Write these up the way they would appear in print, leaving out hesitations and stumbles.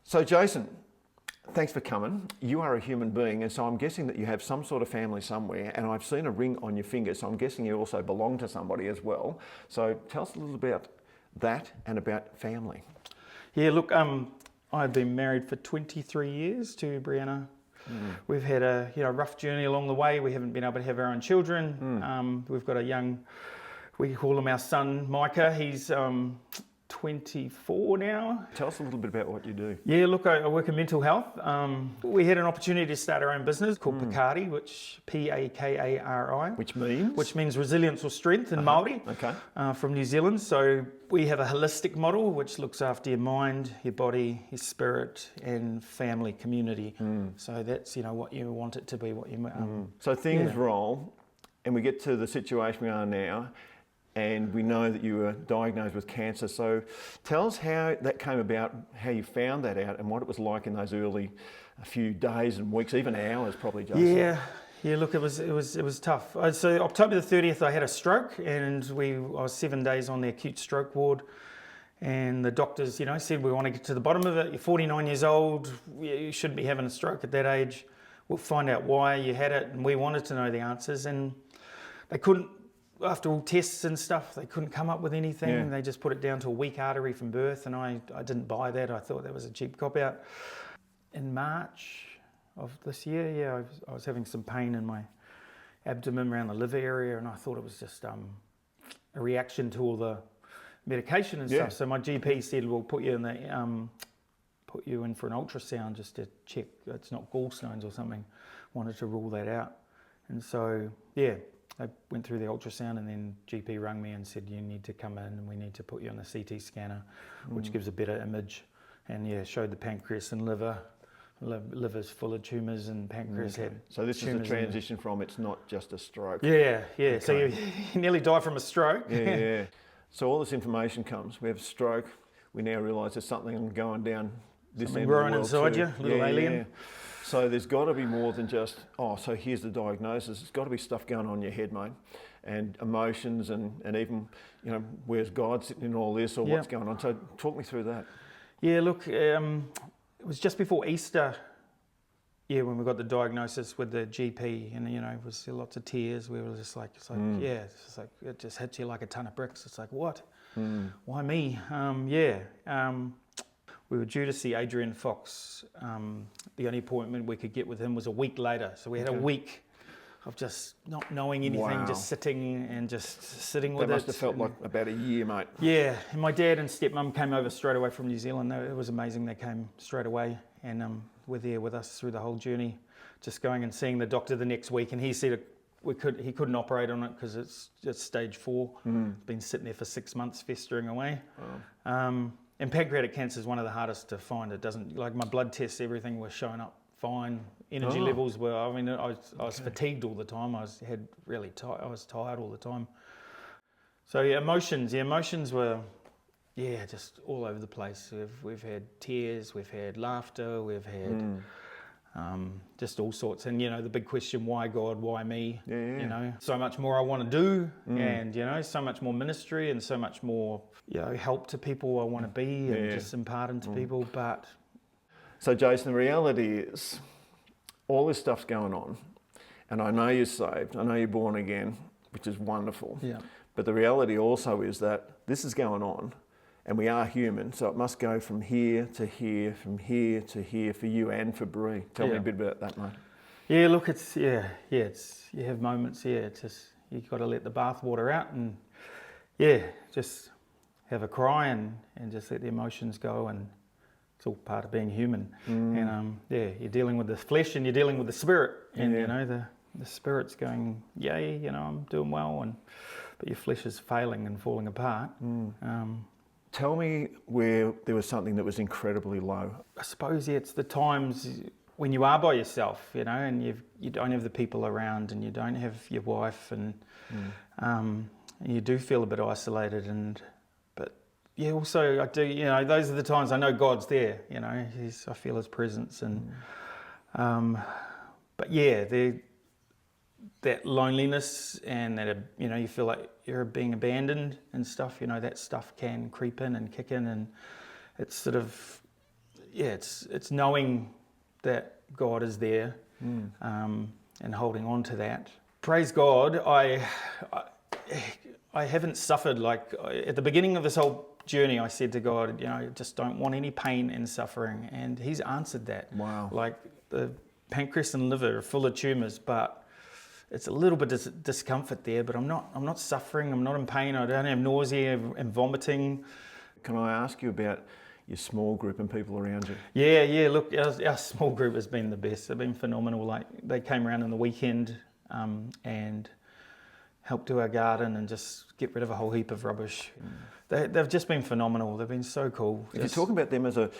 So Jason, thanks for coming. You are a human being, and so I'm guessing that you have some sort of family somewhere, and I've seen a ring on your finger, so I'm guessing you also belong to somebody as well. So tell us a little about that and about family. Yeah, look, I've been married for 23 years to Brianna. We've had a rough journey along the way. We haven't been able to have our own children. We've got a young, we call him our son, Micah. He's 24 now. Tell us a little bit about what you do. Yeah, look, I work in mental health. We had an opportunity to start our own business called Pancreatic, which P-A-K-A-R-I. Which means? Which means resilience or strength in Māori. Okay. From New Zealand. So we have a holistic model which looks after your mind, your body, your spirit, and family, community. So that's what you want it to be. What you. So things roll, and we get to the situation we are now. And we know that you were diagnosed with cancer. So tell us how that came about, how you found that out, and what it was like in those early few days and weeks, even hours, probably, Jason. Yeah. Look, it was tough. So October the 30th, I had a stroke, and I was 7 days on the acute stroke ward. And the doctors, said, we want to get to the bottom of it. You're 49 years old. You shouldn't be having a stroke at that age. We'll find out why you had it, and we wanted to know the answers, and they couldn't. After all tests and stuff, they couldn't come up with anything. Yeah. They just put it down to a weak artery from birth, and I didn't buy that. I thought that was a cheap cop-out. In March of this year, I was having some pain in my abdomen around the liver area, and I thought it was just a reaction to all the medication and stuff. So my GP said, we'll put you in for an ultrasound just to check it's not gallstones or something. Wanted to rule that out. And so, I went through the ultrasound, and then GP rang me and said, you need to come in and we need to put you on the CT scanner, which gives a better image. And showed the pancreas and liver. Liver's full of tumours, and pancreas had. So this is a transition from it's not just a stroke. Yeah. Okay. So you nearly die from a stroke. Yeah. So all this information comes. We have a stroke. We now realise there's something going down this end of the world inside too. you, little alien. Yeah. So there's got to be more than just, so here's the diagnosis. There's got to be stuff going on in your head, mate, and emotions, and even, where's God sitting in all this, or what's going on? So talk me through that. Yeah, look, it was just before Easter, when we got the diagnosis with the GP, and it was lots of tears. We were just like, it just hits you like a ton of bricks. It's like, what? Why me? We were due to see Adrian Fox. The only appointment we could get with him was a week later. So we had a week of just not knowing anything, just sitting and just sitting with it. That must have felt like about a year, mate. Yeah, and my dad and stepmum came over straight away from New Zealand. It was amazing. They came straight away, and were there with us through the whole journey, just going and seeing the doctor the next week. And he said he couldn't operate on it because it's just stage 4. It's been sitting there for 6 months, festering away. And pancreatic cancer is one of the hardest to find. It doesn't, like my blood tests, everything was showing up fine. Energy levels were, I was fatigued all the time. I was tired all the time. So emotions were, just all over the place. We've had tears, we've had laughter, we've had just all sorts. And the big question, why God, why me? So much more I want to do, and so much more ministry, and so much more help to people I want to be, and just imparting to people. But so Jason, the reality is all this stuff's going on, and I know you're saved, I know you're born again, which is wonderful. But the reality also is that this is going on, and we are human, so it must go from here to here, from here to here for you and for Bree. Tell me a bit about that, mate. Yeah, look, it's you have moments. It's just you've got to let the bathwater out, and just have a cry and just let the emotions go, and it's all part of being human. And you're dealing with the flesh and you're dealing with the spirit, and the spirit's going, I'm doing well, but your flesh is failing and falling apart. Tell me where there was something that was incredibly low. I suppose it's the times when you are by yourself, and you don't have the people around, and you don't have your wife, and you do feel a bit isolated. But also I do. Those are the times I know God's there. I feel His presence, and that loneliness, and that you feel like you're being abandoned and stuff. That stuff can creep in and kick in, and it's sort of it's knowing that God is there, and holding on to that. Praise God, I haven't suffered. Like at the beginning of this whole journey, I said to God, I just don't want any pain and suffering, and He's answered that. Wow. Like the pancreas and liver are full of tumours, but it's a little bit of discomfort there. But I'm not suffering. I'm not in pain. I don't have nausea and vomiting. Can I ask you about your small group and people around you? Yeah. Look, our small group has been the best. They've been phenomenal. Like they came around on the weekend and helped do our garden and just get rid of a whole heap of rubbish. They've just been phenomenal. They've been so cool. If you're talking about them as a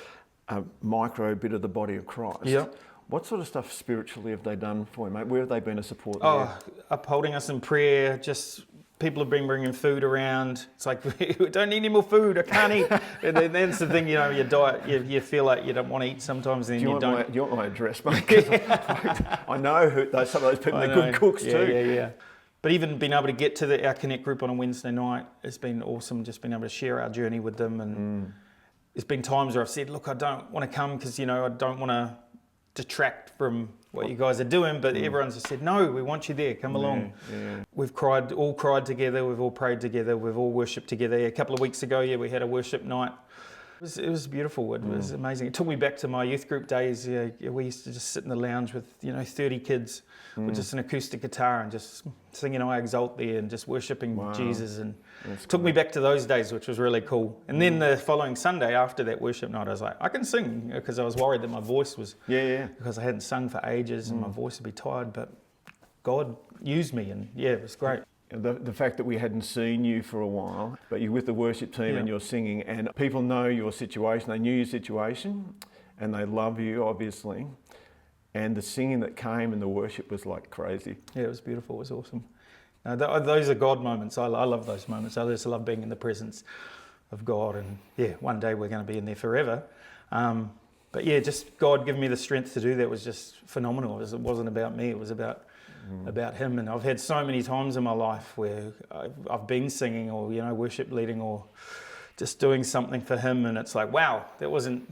micro bit of the body of Christ, what sort of stuff spiritually have they done for you, mate? Where have they been a support there? Upholding us in prayer. Just people have been bringing food around. It's like, we don't need any more food. I can't eat. And then that's the thing, your diet, you feel like you don't want to eat sometimes. And then do you want my address, mate? 'Cause I know some of those people, they're good cooks too. Yeah. But even being able to get to our Connect group on a Wednesday night, it's been awesome, just being able to share our journey with them. And there's been times where I've said, look, I don't want to come because, I don't want to detract from what you guys are doing. But everyone's just said, no, we want you there. Come along. Yeah. We've all cried together. We've all prayed together. We've all worshipped together. A couple of weeks ago, we had a worship night. It was beautiful. It was amazing. It took me back to my youth group days. We used to just sit in the lounge with 30 kids with just an acoustic guitar and just singing I Exalt there and just worshipping Jesus. And it took me back to those days, which was really cool. And then the following Sunday after that worship night, I was like, I can sing, because I was worried that my voice was because I hadn't sung for ages and my voice would be tired. But God used me, and it was great. The fact that we hadn't seen you for a while, but you're with the worship team and you're singing, and people know your situation, they knew your situation, and they love you, obviously. And the singing that came and the worship was like crazy. Yeah, it was beautiful. It was awesome. Those are God moments. I love those moments. I just love being in the presence of God. And one day we're going to be in there forever. But just God giving me the strength to do that was just phenomenal. It wasn't about me. It was about Him. And I've had so many times in my life where I've been singing or worship leading or just doing something for Him, and it's like, wow, that wasn't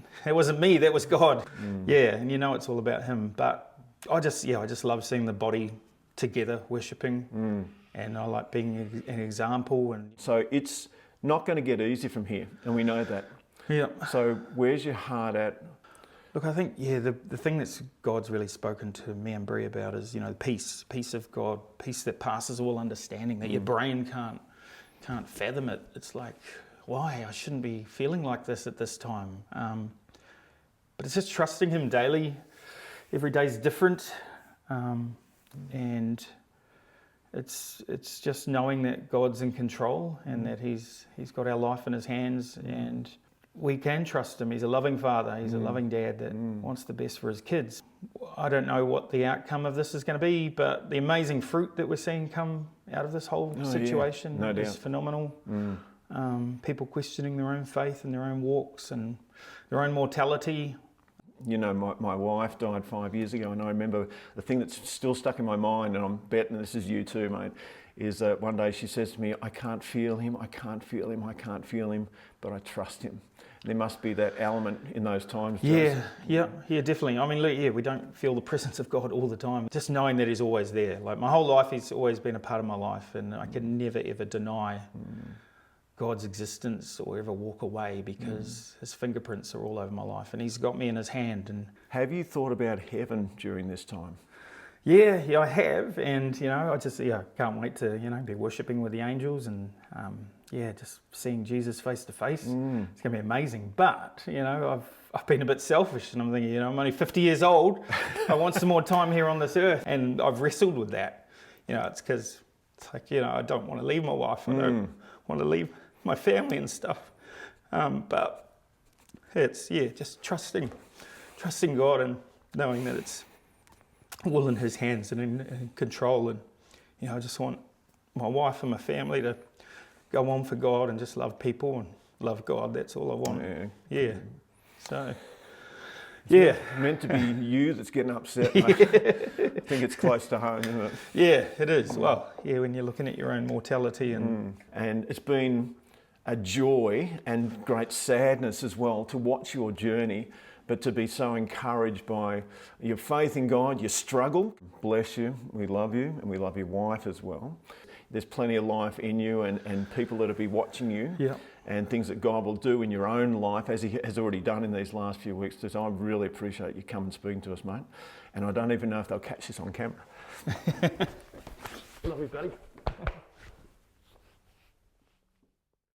me, that was God. And it's all about Him. But I just love seeing the body together worshiping, and I like being an example. And so it's not going to get easy from here, and we know that. So where's your heart at? Look, I think, the thing that's God's really spoken to me and Brie about is, peace of God, peace that passes all understanding, that your brain can't fathom it. It's like, why? I shouldn't be feeling like this at this time. But it's just trusting Him daily. Every day's different. And it's just knowing that God's in control and that He's got our life in His hands, and we can trust Him. He's a loving Father. He's a loving Dad that wants the best for His kids. I don't know what the outcome of this is going to be, but the amazing fruit that we're seeing come out of this whole situation is phenomenal. People questioning their own faith and their own walks and their own mortality. My wife died 5 years ago, and I remember the thing that's still stuck in my mind, and I'm betting this is you too, mate, is that one day she says to me, I can't feel Him, I can't feel Him, I can't feel Him, but I trust Him. There must be that element in those times. Yeah, definitely. I mean, we don't feel the presence of God all the time. Just knowing that He's always there. Like my whole life, He's always been a part of my life, and I can never ever deny God's existence or ever walk away, because His fingerprints are all over my life, and He's got me in His hand. And have you thought about heaven during this time? Yeah, I have, and I just can't wait to be worshipping with the angels and just seeing Jesus face to face. It's going to be amazing. But I've been a bit selfish, and I'm thinking, I'm only 50 years old. I want some more time here on this earth, and I've wrestled with that. It's because it's like I don't want to leave my wife. I don't want to leave my family and stuff. But it's just trusting God and knowing that it's all in His hands and in control. And I just want my wife and my family to go on for God and just love people and love God. That's all I want. So it's meant to be you that's getting upset. I think it's close to home, isn't it? Yeah, it is. Well, when you're looking at your own mortality and it's been a joy and great sadness as well to watch your journey, but to be so encouraged by your faith in God, your struggle. Bless you, we love you, and we love your wife as well. There's plenty of life in you and people that'll be watching you, and things that God will do in your own life, as He has already done in these last few weeks. So I really appreciate you coming and speaking to us, mate. And I don't even know if they'll catch this on camera. Love you, buddy.